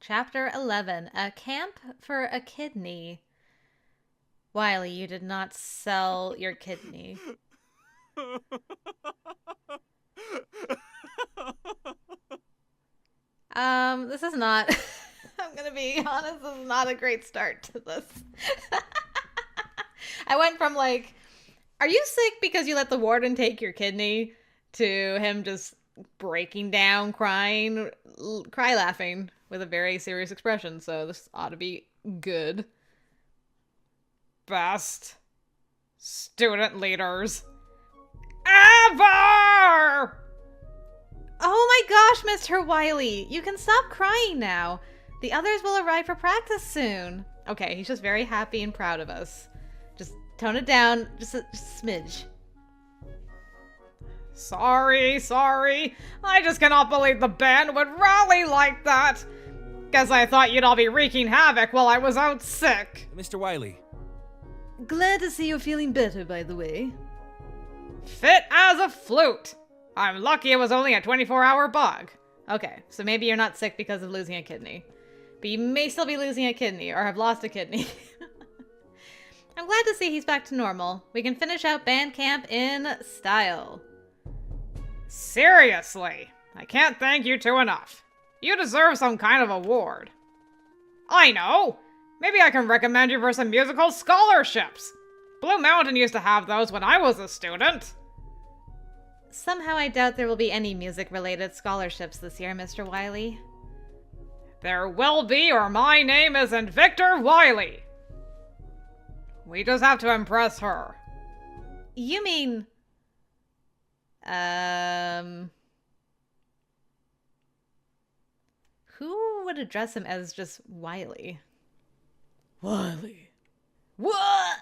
Chapter 11, A Camp for a Kidney. Wiley, you did not sell your kidney. This is not, I'm gonna be honest, this is not a great start to this. I went from like, are you sick because you let the warden take your kidney, to him just breaking down, crying, laughing with a very serious expression. So this ought to be good. Best student leaders ever! Oh my gosh, Mr. Wiley, you can stop crying now. The others will arrive for practice soon. Okay, he's just very happy and proud of us. Just tone it down, just a smidge. Sorry. I just cannot believe the band would rally like that. Guess I thought you'd all be wreaking havoc while I was out sick. Mr. Wiley. Glad to see you're feeling better, by the way. Fit as a flute. I'm lucky it was only a 24-hour bug. Okay, so maybe you're not sick because of losing a kidney. But you may still be losing a kidney, or have lost a kidney. I'm glad to see he's back to normal. We can finish out band camp in style. Seriously, I can't thank you two enough. You deserve some kind of award. I know! Maybe I can recommend you for some musical scholarships. Blue Mountain used to have those when I was a student. Somehow I doubt there will be any music-related scholarships this year, Mr. Wiley. There will be, or my name isn't Victor Wiley. We just have to impress her. You mean... Who would address him as just Wiley? Wiley. What?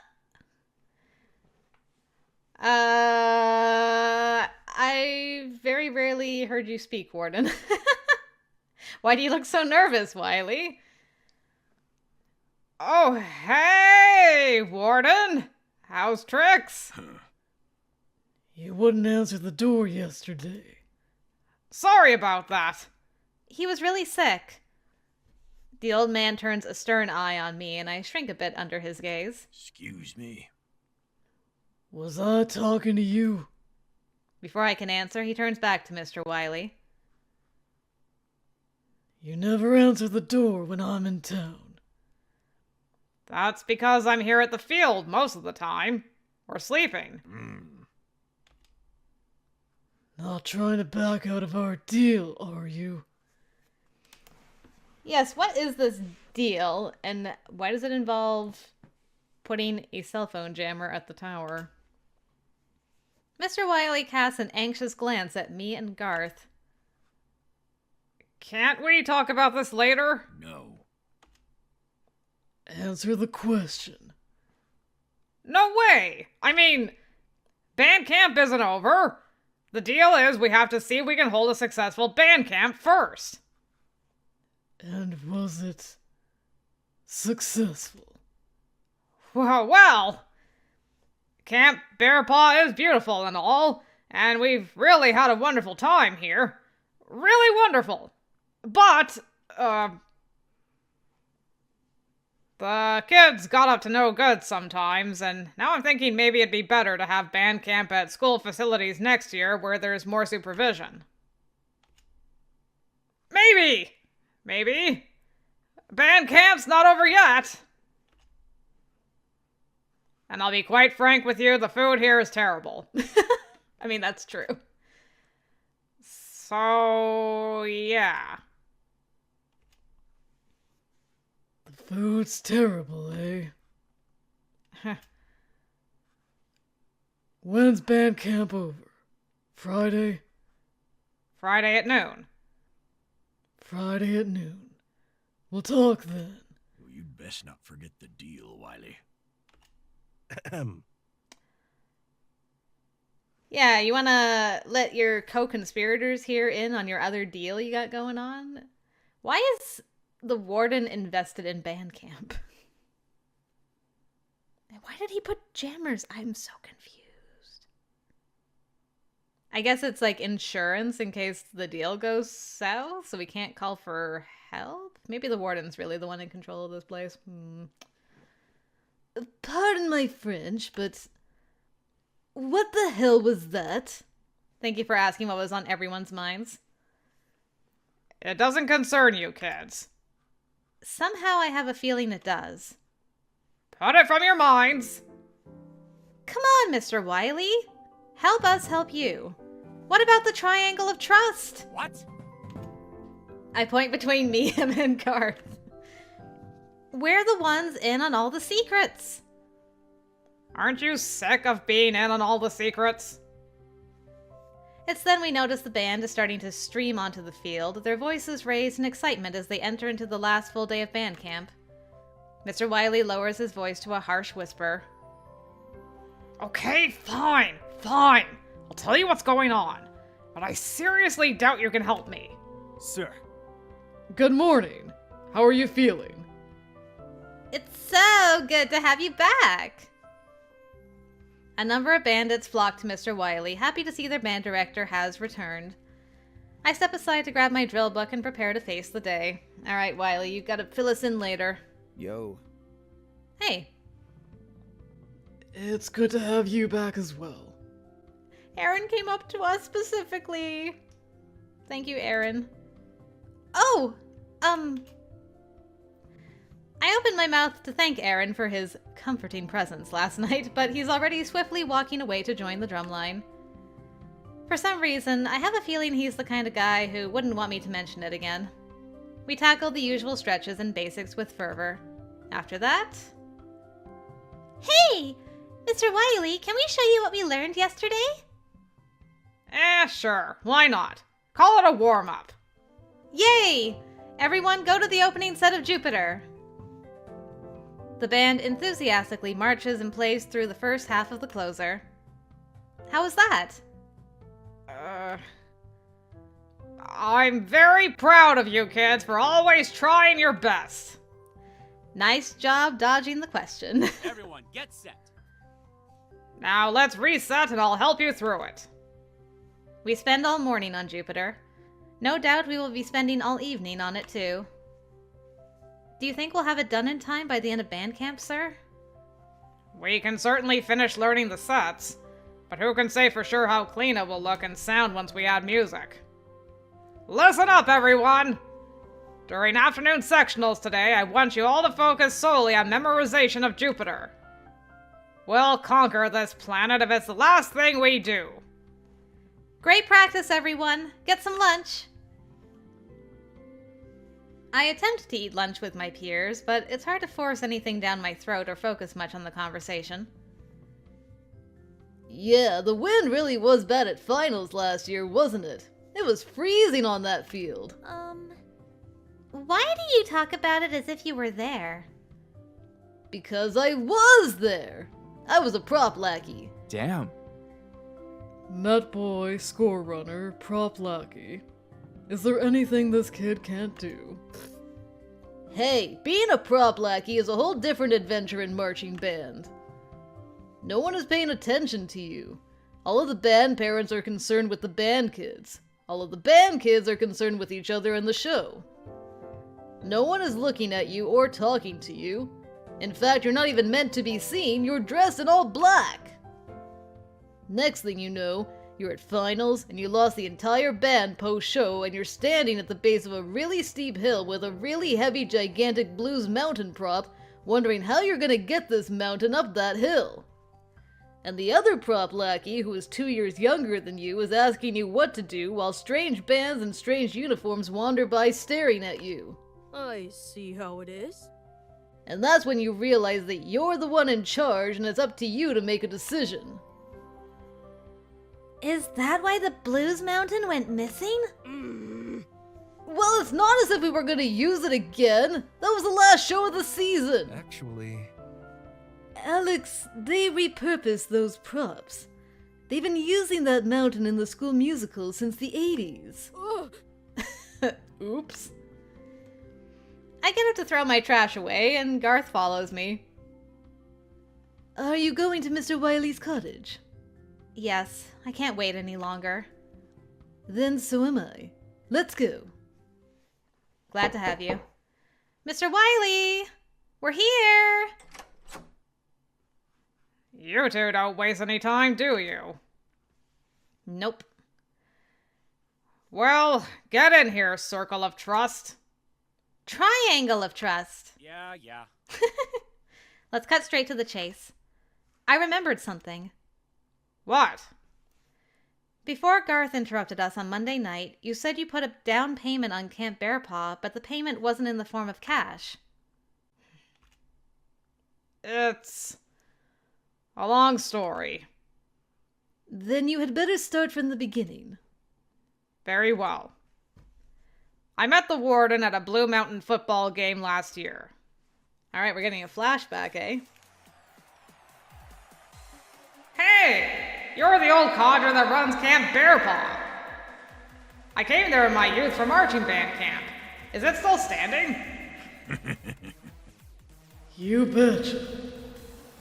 I very rarely heard you speak, Warden. Why do you look so nervous, Wiley? Oh, hey, Warden. How's tricks? You wouldn't answer the door yesterday. Sorry about that. He was really sick. The old man turns a stern eye on me, and I shrink a bit under his gaze. Excuse me. Was I talking to you? Before I can answer, he turns back to Mr. Wiley. You never answer the door when I'm in town. That's because I'm here at the field most of the time. Or sleeping. Not trying to back out of our deal, are you? Yes, what is this deal, and why does it involve putting a cell phone jammer at the tower? Mr. Wiley casts an anxious glance at me and Garth. Can't we talk about this later? No. Answer the question. No way! I mean, band camp isn't over. The deal is we have to see if we can hold a successful band camp first. And was it successful? Well, Camp Bearpaw is beautiful and all, and we've really had a wonderful time here. Really wonderful. But, the kids got up to no good sometimes, and now I'm thinking maybe it'd be better to have band camp at school facilities next year where there's more supervision. Maybe. Band camp's not over yet. And I'll be quite frank with you, the food here is terrible. I mean, that's true. So, yeah. The food's terrible, eh? When's band camp over? Friday? Friday at noon. Friday at noon. We'll talk then. Well, you'd best not forget the deal, Wiley. Yeah, you wanna let your co-conspirators here in on your other deal you got going on? Why is the warden invested in band camp? And why did he put jammers? I'm so confused. I guess it's like insurance in case the deal goes south, so we can't call for help? Maybe the warden's really the one in control of this place. Pardon my French, but what the hell was that? Thank you for asking what was on everyone's minds. It doesn't concern you, kids. Somehow I have a feeling it does. Put it from your minds. Come on, Mr. Wiley. Help us help you. What about the triangle of trust? What? I point between me, him, and Garth. We're the ones in on all the secrets. Aren't you sick of being in on all the secrets? It's then we notice the band is starting to stream onto the field, their voices raised in excitement as they enter into the last full day of band camp. Mr. Wiley lowers his voice to a harsh whisper. Okay, fine. I'll tell you what's going on, but I seriously doubt you can help me. Sir. Good morning. How are you feeling? It's so good to have you back. A number of bandits flock to Mr. Wiley, happy to see their band director has returned. I step aside to grab my drill book and prepare to face the day. All right, Wiley, you've got to fill us in later. Yo. Hey. It's good to have you back as well. Aaron came up to us specifically. Thank you, Aaron. Oh, I opened my mouth to thank Aaron for his comforting presence last night, but he's already swiftly walking away to join the drumline. For some reason, I have a feeling he's the kind of guy who wouldn't want me to mention it again. We tackled the usual stretches and basics with fervor. After that... Hey! Mr. Wiley, can we show you what we learned yesterday? Sure. Why not? Call it a warm-up. Yay! Everyone go to the opening set of Jupiter. The band enthusiastically marches and plays through the first half of the closer. How was that? I'm very proud of you kids for always trying your best. Nice job dodging the question. Everyone, get set. Now let's reset and I'll help you through it. We spend all morning on Jupiter. No doubt we will be spending all evening on it too. Do you think we'll have it done in time by the end of band camp, sir? We can certainly finish learning the sets, but who can say for sure how clean it will look and sound once we add music? Listen up, everyone! During afternoon sectionals today, I want you all to focus solely on memorization of Jupiter. We'll conquer this planet if it's the last thing we do. Great practice, everyone. Get some lunch. I attempt to eat lunch with my peers, but it's hard to force anything down my throat or focus much on the conversation. Yeah, the wind really was bad at finals last year, wasn't it? It was freezing on that field. Why do you talk about it as if you were there? Because I was there. I was a prop lackey. Damn. Nut boy, score runner, prop lackey. Is there anything this kid can't do? Hey, being a prop lackey is a whole different adventure in marching band. No one is paying attention to you. All of the band parents are concerned with the band kids. All of the band kids are concerned with each other in the show. No one is looking at you or talking to you. In fact, you're not even meant to be seen, you're dressed in all black. Next thing you know, you're at finals, and you lost the entire band post-show, and you're standing at the base of a really steep hill with a really heavy, gigantic blues mountain prop, wondering how you're gonna get this mountain up that hill. And the other prop lackey, who is 2 years younger than you, is asking you what to do while strange bands and strange uniforms wander by staring at you. I see how it is. And that's when you realize that you're the one in charge, and it's up to you to make a decision. Is that why the Blues Mountain went missing? Well, it's not as if we were gonna use it again. That was the last show of the season. Actually... Alex, they repurposed those props. They've been using that mountain in the school musical since the 80s. Oops. I get up to throw my trash away, and Garth follows me. Are you going to Mr. Wiley's cottage? Yes, I can't wait any longer. Then so am I. Let's go. Glad to have you. Mr. Wiley! We're here! You two don't waste any time, do you? Nope. Well, get in here, Circle of Trust. Triangle of Trust. Yeah. Let's cut straight to the chase. I remembered something. What? Before Garth interrupted us on Monday night, you said you put a down payment on Camp Bearpaw, but the payment wasn't in the form of cash. It's a long story. Then you had better start from the beginning. Very well. I met the warden at a Blue Mountain football game last year. All right, we're getting a flashback, eh? Hey! You're the old codger that runs Camp Bearpaw. I came there in my youth for marching band camp. Is it still standing? You betcha.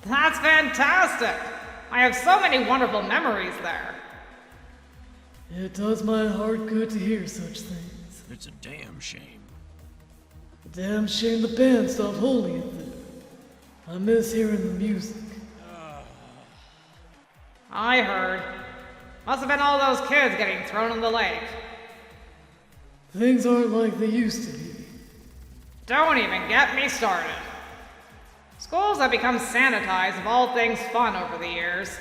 That's fantastic! I have so many wonderful memories there. It does my heart good to hear such things. It's a damn shame. Damn shame the band stopped holding it there. I miss hearing the music. I heard. Must have been all those kids getting thrown in the lake. Things aren't like they used to be. Don't even get me started. Schools have become sanitized of all things fun over the years.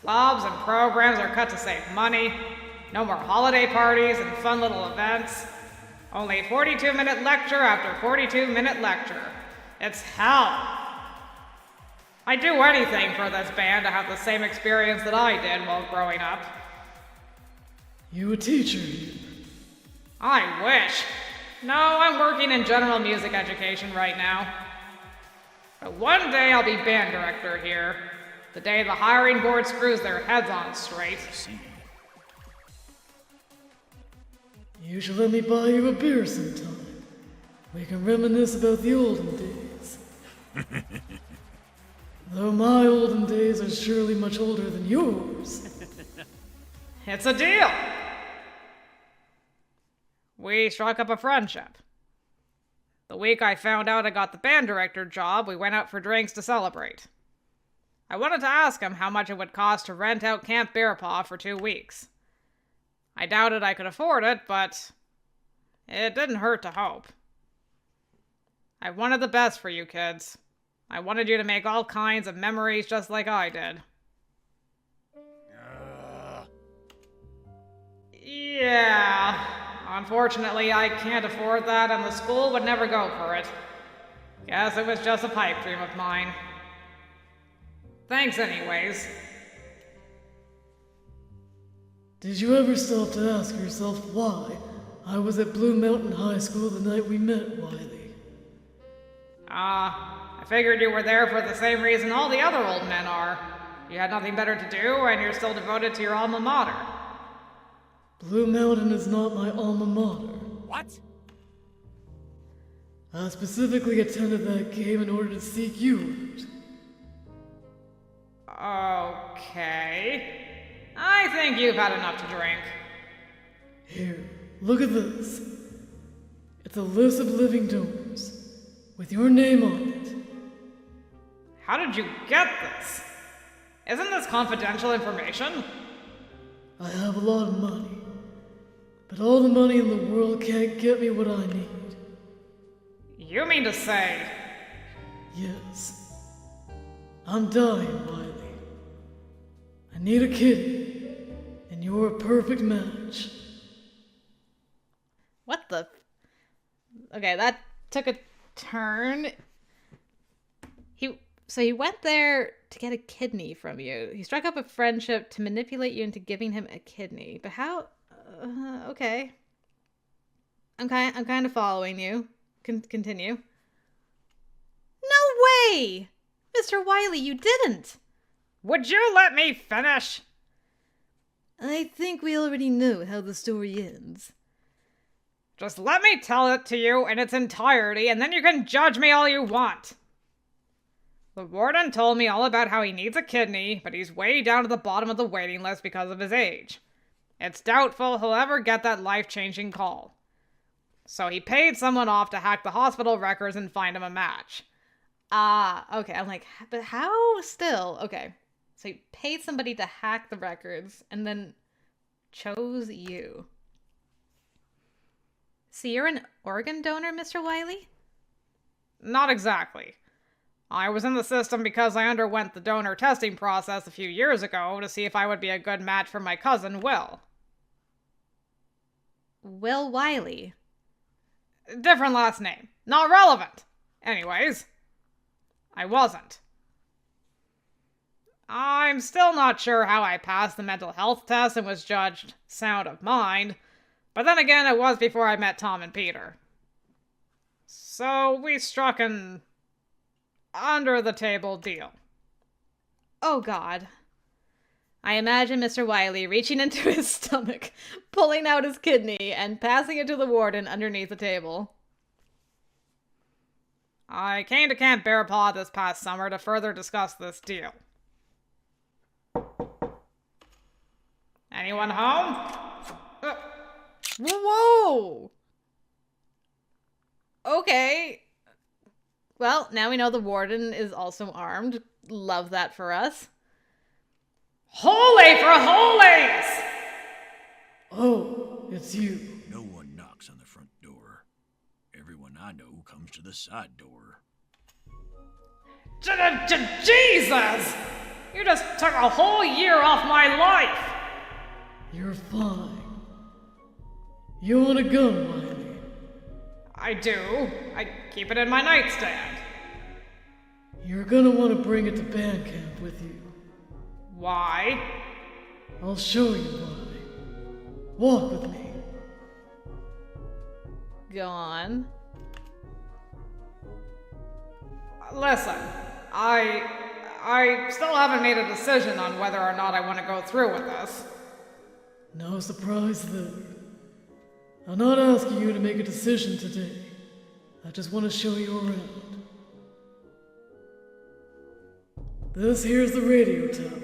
Clubs and programs are cut to save money. No more holiday parties and fun little events. Only 42-minute lecture after 42-minute lecture. It's hell. I'd do anything for this band to have the same experience that I did while growing up. You a teacher here? I wish. No, I'm working in general music education right now. But one day I'll be band director here. The day the hiring board screws their heads on straight. You should let me buy you a beer sometime. We can reminisce about the olden days. Though my olden days are surely much older than yours. It's a deal. We struck up a friendship. The week I found out I got the band director job, we went out for drinks to celebrate. I wanted to ask him how much it would cost to rent out Camp Bearpaw for 2 weeks. I doubted I could afford it, but it didn't hurt to hope. I wanted the best for you kids. I wanted you to make all kinds of memories just like I did. Yeah, unfortunately I can't afford that and the school would never go for it. Guess it was just a pipe dream of mine. Thanks anyways. Did you ever stop to ask yourself why I was at Blue Mountain High School the night we met, Wiley? I figured you were there for the same reason all the other old men are. You had nothing better to do, and you're still devoted to your alma mater. Blue Mountain is not my alma mater. What? I specifically attended that game in order to seek you out. Okay. I think you've had enough to drink. Here, look at this. It's a list of living donors, with your name on it. How did you get this? Isn't this confidential information? I have a lot of money, but all the money in the world can't get me what I need. You mean to say... Yes. I'm dying, Wiley. I need a kidney, and you're a perfect match. What the... Okay, that took a turn. So he went there to get a kidney from you. He struck up a friendship to manipulate you into giving him a kidney. But how... okay. I'm kind of following you. Continue. No way! Mr. Wiley, you didn't! Would you let me finish? I think we already know how the story ends. Just let me tell it to you in its entirety, and then you can judge me all you want. The warden told me all about how he needs a kidney, but he's way down at the bottom of the waiting list because of his age. It's doubtful he'll ever get that life-changing call. So he paid someone off to hack the hospital records and find him a match. Okay. I'm like, but how still? Okay. So he paid somebody to hack the records and then chose you. So you're an organ donor, Mr. Wiley? Not exactly. I was in the system because I underwent the donor testing process a few years ago to see if I would be a good match for my cousin, Will. Will Wiley. Different last name. Not relevant. Anyways, I wasn't. I'm still not sure how I passed the mental health test and was judged sound of mind, but then again, it was before I met Tom and Peter. So we struck an under-the-table deal. Oh, God. I imagine Mr. Wiley reaching into his stomach, pulling out his kidney, and passing it to the warden underneath the table. I came to Camp Bearpaw this past summer to further discuss this deal. Anyone home? Whoa! Okay. Well, now we know the warden is also armed. Love that for us. Holy for holies! Oh, it's you. No one knocks on the front door. Everyone I know comes to the side door. Jesus! You just took a whole year off my life! You're fine. You want a gun, Wiley? I do. I keep it in my nightstand. You're gonna want to bring it to band camp with you. Why? I'll show you why. Walk with me. Go on. Listen, I still haven't made a decision on whether or not I want to go through with this. No surprise there. I'm not asking you to make a decision today. I just want to show you around. This here's the radio tower.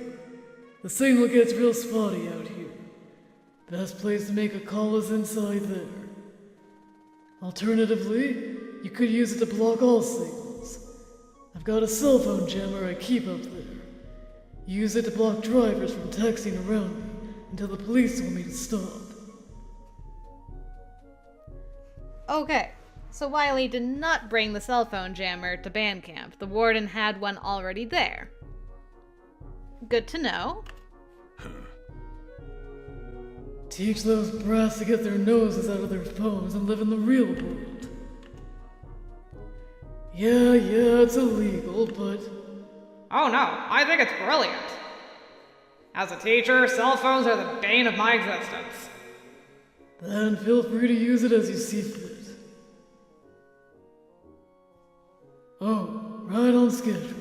The signal gets real spotty out here. Best place to make a call is inside there. Alternatively, you could use it to block all signals. I've got a cell phone jammer I keep up there. Use it to block drivers from texting around me until the police want me to stop. Okay, so Wiley did not bring the cell phone jammer to band camp. The warden had one already there. Good to know. Teach those brats to get their noses out of their phones and live in the real world. Yeah, it's illegal, but... Oh no, I think it's brilliant. As a teacher, cell phones are the bane of my existence. Then feel free to use it as you see fit. Oh, right on schedule.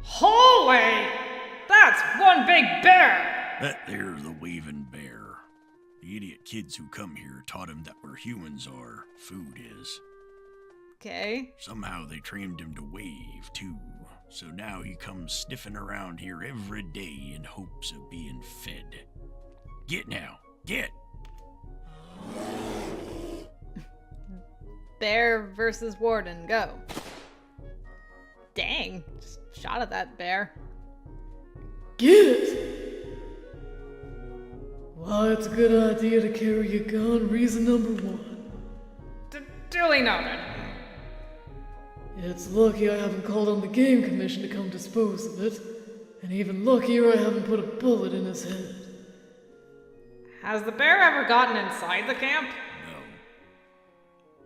Holy! That's one big bear! That there's the waving bear. The idiot kids who come here taught him that where humans are, food is. Okay. Somehow they trained him to wave, too. So now he comes sniffing around here every day in hopes of being fed. Get now, get! Bear versus warden, go. Dang, just shot at that bear. Get! Why, it's a good idea to carry a gun, reason number one. Duly noted. It's lucky I haven't called on the game commission to come dispose of it, and even luckier I haven't put a bullet in his head. Has the bear ever gotten inside the camp? No.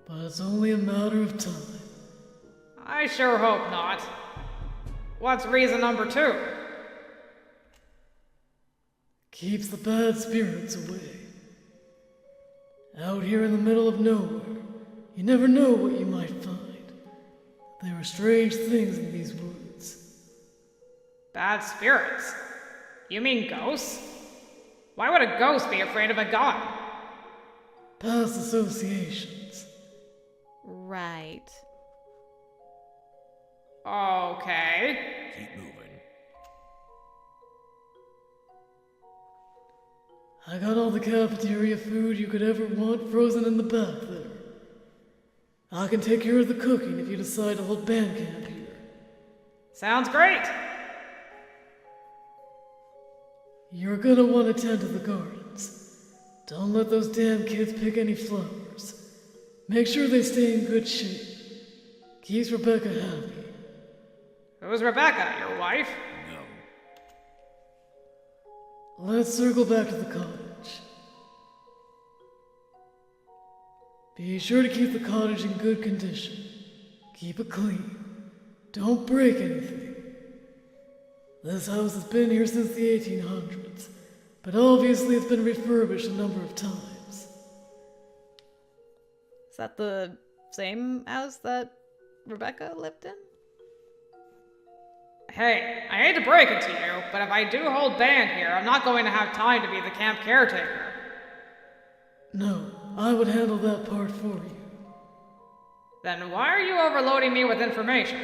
But it's only a matter of time. I sure hope not. What's reason number 2? Keeps the bad spirits away. Out here in the middle of nowhere, you never know what you might find. There are strange things in these woods. Bad spirits? You mean ghosts? Why would a ghost be afraid of a gun? Past associations. Right. Okay. Keep moving. I got all the cafeteria food you could ever want frozen in the back there. I can take care of the cooking if you decide to hold band camp here. Sounds great. You're gonna want to tend to the gardens. Don't let those damn kids pick any flowers. Make sure they stay in good shape. Keeps Rebecca happy. Who's Rebecca, your wife? No. Let's circle back to the cottage. Be sure to keep the cottage in good condition. Keep it clean. Don't break anything. This house has been here since the 1800s, but obviously it's been refurbished a number of times. Is that the same house that Rebecca lived in? Hey, I hate to break it to you, but if I do hold band here, I'm not going to have time to be the camp caretaker. No, I would handle that part for you. Then why are you overloading me with information?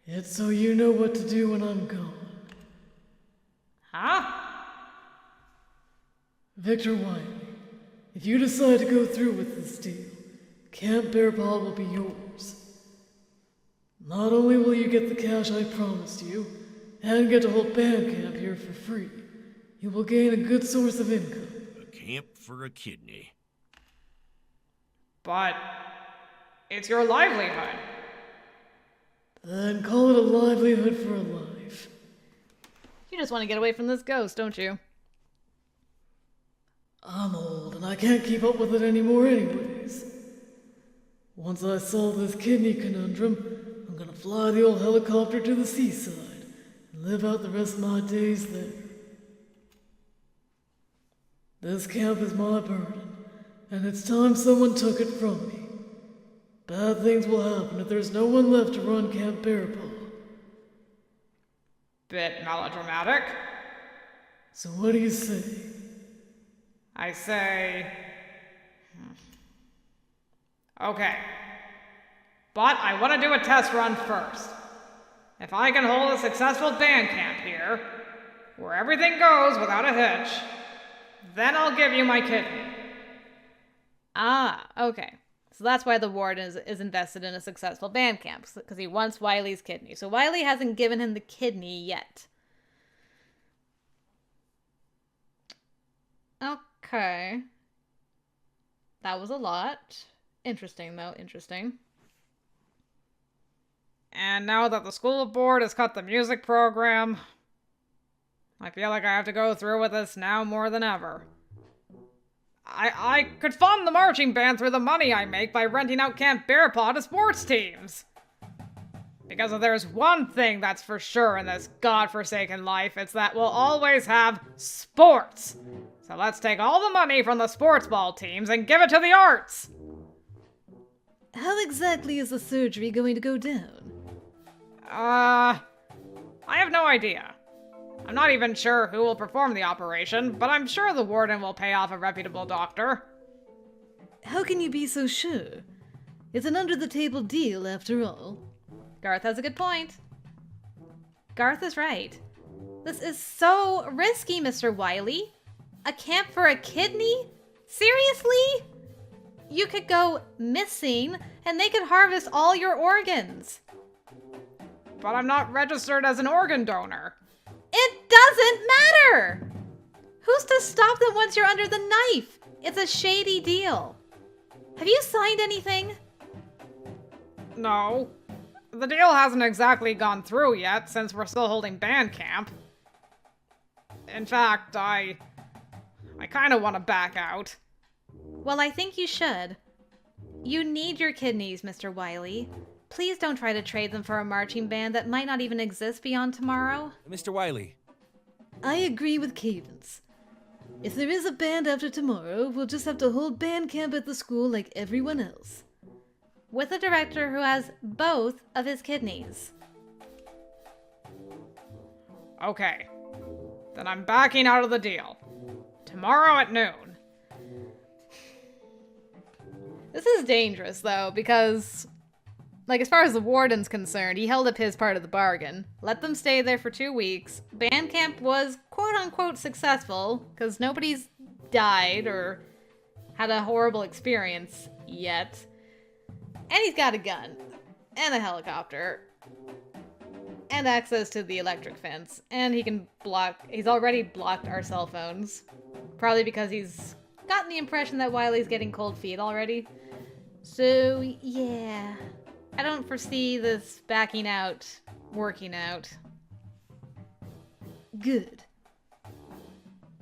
It's so you know what to do when I'm gone. Huh? Victor Wiley, if you decide to go through with this deal, Camp Bearpaw will be yours. Not only will you get the cash I promised you, and get to hold band camp here for free, you will gain a good source of income. A camp for a kidney. But it's your livelihood. Then call it a livelihood for a life. You just want to get away from this ghost, don't you? I'm old and I can't keep up with it anymore anyways. Once I solve this kidney conundrum, I'm gonna fly the old helicopter to the seaside and live out the rest of my days there. This camp is my burden, and it's time someone took it from me. Bad things will happen if there's no one left to run Camp Bearpaw. Bit melodramatic. So what do you say? I say... Okay. But I want to do a test run first. If I can hold a successful band camp here, where everything goes without a hitch, then I'll give you my kidney. Ah, okay. So that's why the warden is invested in a successful band camp, because he wants Wiley's kidney. So Wiley hasn't given him the kidney yet. Okay. That was a lot. Interesting, though. Interesting. And now that the school board has cut the music program, I feel like I have to go through with this now more than ever. I could fund the marching band through the money I make by renting out Camp Bearpaw to sports teams. Because if there's one thing that's for sure in this godforsaken life, it's that we'll always have sports. So let's take all the money from the sports ball teams and give it to the arts. How exactly is the surgery going to go down? I have no idea. I'm not even sure who will perform the operation, but I'm sure the warden will pay off a reputable doctor. How can you be so sure? It's an under-the-table deal, after all. Garth has a good point. Garth is right. This is so risky, Mr. Wiley. A camp for a kidney? Seriously? You could go missing, and they could harvest all your organs. But I'm not registered as an organ donor. It doesn't matter! Who's to stop them once you're under the knife? It's a shady deal. Have you signed anything? No. The deal hasn't exactly gone through yet, since we're still holding band camp. In fact, I kinda want to back out. Well, I think you should. You need your kidneys, Mr. Wiley. Please don't try to trade them for a marching band that might not even exist beyond tomorrow. Mr. Wiley. I agree with Cadence. If there is a band after tomorrow, we'll just have to hold band camp at the school like everyone else. With a director who has both of his kidneys. Okay. Then I'm backing out of the deal. Tomorrow at noon. This is dangerous, though, because Like, as far as the warden's concerned, he held up his part of the bargain. Let them stay there for 2 weeks. Band camp was quote-unquote successful, because nobody's died or had a horrible experience yet. And he's got a gun. And a helicopter. And access to the electric fence. And he can he's already blocked our cell phones. Probably because he's gotten the impression that Wiley's getting cold feet already. So, yeah. I don't foresee this backing out working out. Good.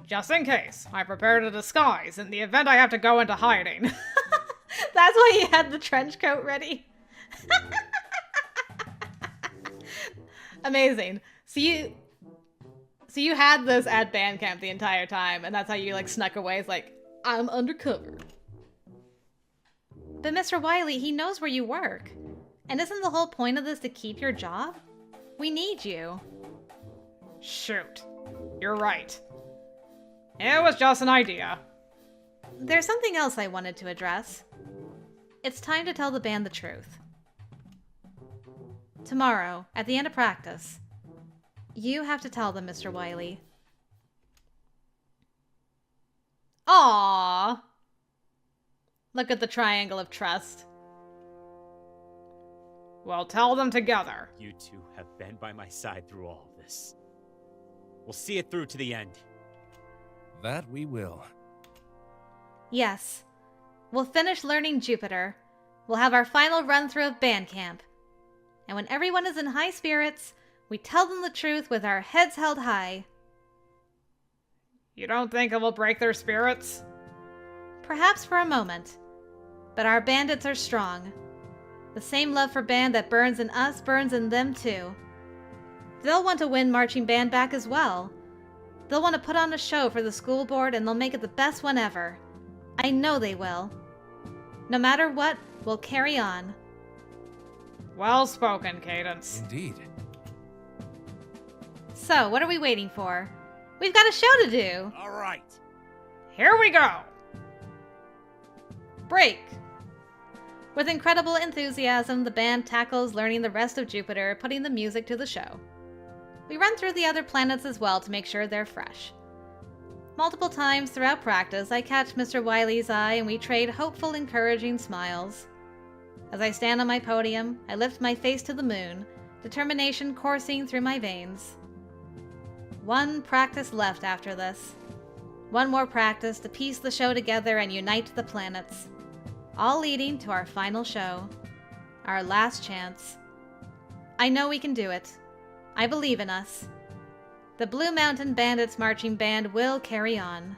Just in case, I prepared a disguise in the event I have to go into hiding. That's why he had the trench coat ready. Amazing. So you had this at band camp the entire time, and that's how you, like, snuck away. It's like, I'm undercover. But Mr. Wiley, he knows where you work. And isn't the whole point of this to keep your job? We need you. Shoot. You're right. It was just an idea. There's something else I wanted to address. It's time to tell the band the truth. Tomorrow, at the end of practice, you have to tell them, Mr. Wiley. Aww. Look at the triangle of trust. We'll tell them together. You two have been by my side through all of this. We'll see it through to the end. That we will. Yes. We'll finish learning Jupiter. We'll have our final run-through of band camp. And when everyone is in high spirits, we tell them the truth with our heads held high. You don't think it will break their spirits? Perhaps for a moment. But our bandits are strong. The same love for band that burns in us burns in them too. They'll want to win marching band back as well. They'll want to put on a show for the school board, and they'll make it the best one ever. I know they will. No matter what, we'll carry on. Well spoken, Cadence. Indeed. So, what are we waiting for? We've got a show to do! All right. Here we go! Break! With incredible enthusiasm, the band tackles learning the rest of Jupiter, putting the music to the show. We run through the other planets as well to make sure they're fresh. Multiple times throughout practice, I catch Mr. Wiley's eye and we trade hopeful, encouraging smiles. As I stand on my podium, I lift my face to the moon, determination coursing through my veins. One practice left after this. One more practice to piece the show together and unite the planets. All leading to our final show. Our last chance. I know we can do it. I believe in us. The Blue Mountain Bandits marching band will carry on.